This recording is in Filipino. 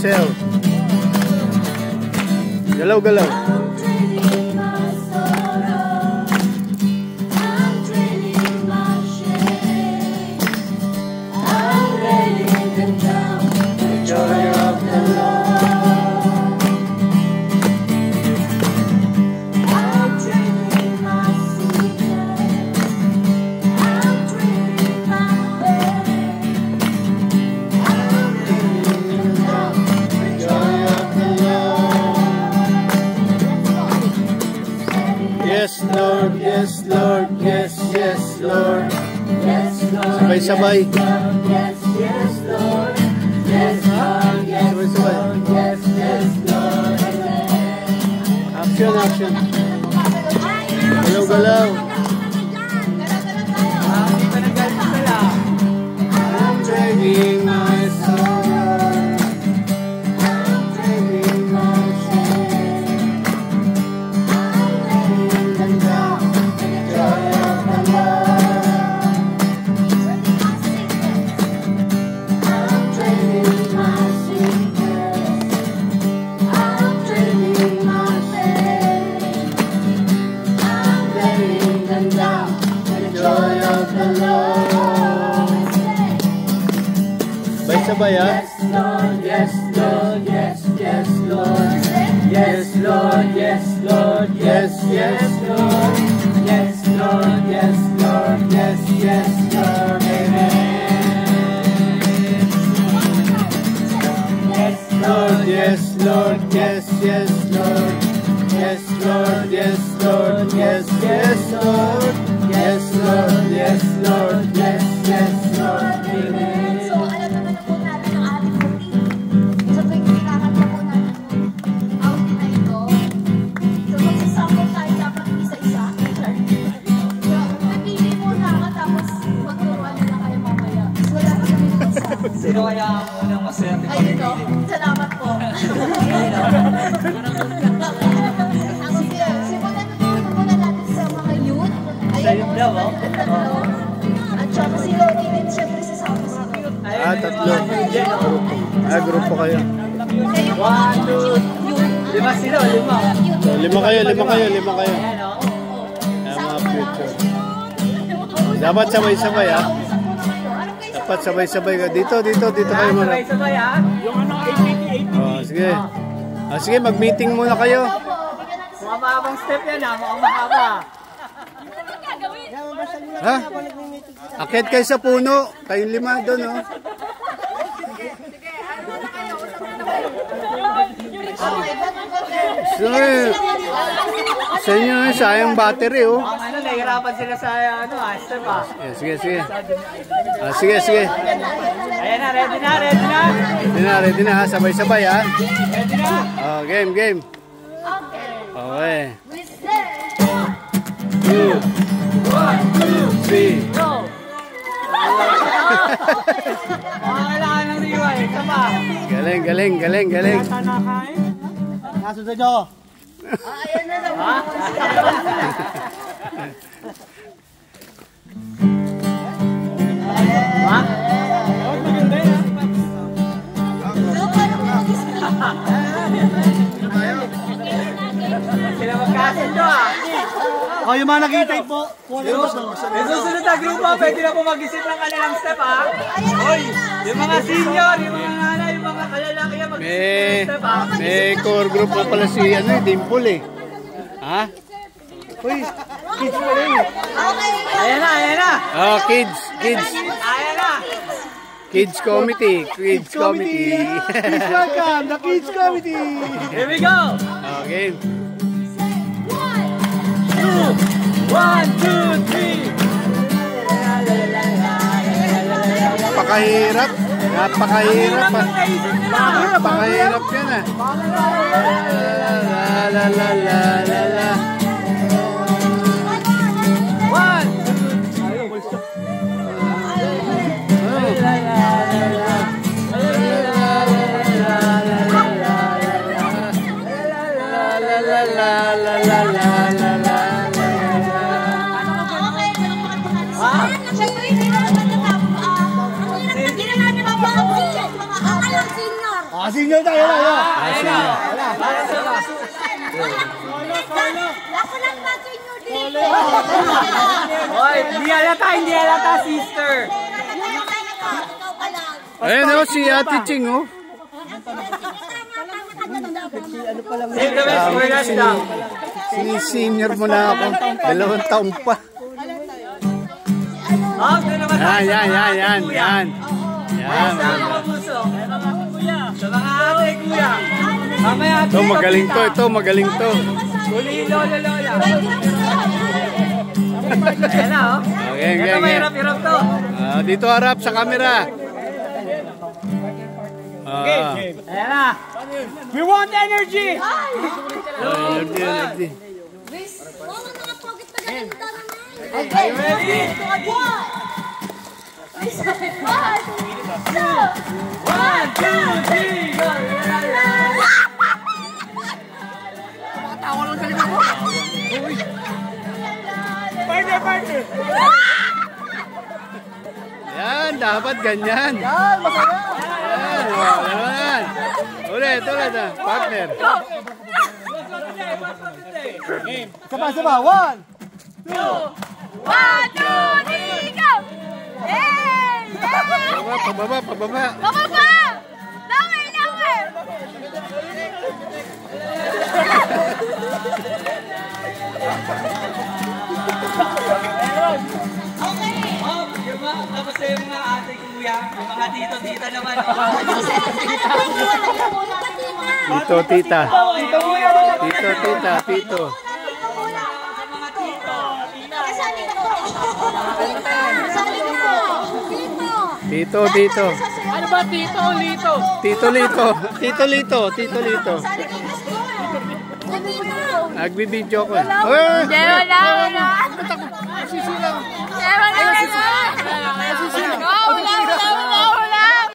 sayaw. Galaw, galaw. Yes, Lord, yes, Lord, yes, yes, Lord. Yes, Lord. Sabay-sabay. Yes, yes, Lord. Yes, Lord, yes, Lord. Yes, yes, Lord. Action, action. Galaw, galaw. I'm trading my soul. I'm trading my shame. Sabay, ha? Yes, Lord, yes, Lord, yes, yes, Lord. Yes, Lord, yes, Lord, yes, yes, Lord. Yes, Lord, yes, Lord, yes, yes, Lord. Amen. Yes, Lord, Yes, Lord, yes, yes, Lord. Yes, Lord, yes, Lord, yes, yes, Lord. Yes, Lord, yes, Lord, yes, yes, Lord. Amen. Sino kaya ang unang maswerte pag Ayun o, salamat po. Simulan muna natin sa mga youth. Sa youth daw, oh? At saka si Lodi din siyempre sasama si Lodi. Tatlo. Grupo kayo. 1, 2, 5 sila, 5. Lima kayo. Ayan, o. Ayan, mga future. Dapat sabay-sabay, ha? Dapat sabay-sabay ka. Dito kayo muna. Sabay-sabay, ha? Yung ano, 80. Oh, sige. Sige, mag-meeting muna kayo. Mukhang mahabang step yan, ha? Mukhang mahaba. Ha? Akit kayo sa puno. Kayong 5 doon, oh. Sa inyo, sayang battery, oh. Ang nahihirapan sila sa, step, ha? Sige. Sige. Ayan na, ready na. Ready na, ha? Sabay-sabay, ha? Ready na. Oh, game. Okay. 2, 1, 2, 3. Go! Kailangan ng riway. Ito pa. Galing. Nasunod nyo. Ayan na lang. Ha? Ha? Maganda yan. Sila magkasundo, ha? O, yung mga nag-i-tape po. Yung susunod na grupo, pwede na po mag-isip ng kanilang step, ha? Hoy, yung mga senior, yung mga nanay, yung mga kalalaki, mag-isip ng step, ha? May core group na pala si Dimple, eh. Ha? Uy, kids pala yun. Ayan na. Oh, kids. Ayan na. Kids committee. Please welcome the Kids Committee. Here we go. Okay. 1, 2, 3. Napakahirap. Napakahirap yan, ah. La. 1, 2, 3. Senior tayo na. Ako lang na senior dito. Hoy, hindi halata, sister. Ayun o, si Ate Ching o. Save the best for last lang. Senior mo na ako. 2 taong pa. Yan. Sa mga ate, kuya. Mamaya, Ito magaling to. Uli, lola. Ayan na, oh. Okay. Ito mahirap-hirap to. Dito harap sa camera. Ayan na. We want energy! Energy. Okay, ready? 1, 2, 3, go! Partner! Yan, dapat ganyan. Yan, masaya. Yan. Ulit. Partner. Sama. 1, 2. 1, 2, 3, go! Hey! Pababa. Bababa! Langoy! Tapos yung mga ate, kuya, yung mga tito-tita naman. Tito, tita. Tito. Ano ba, tito o lito? Tito Lito. Nagbibidyo ko. Wala.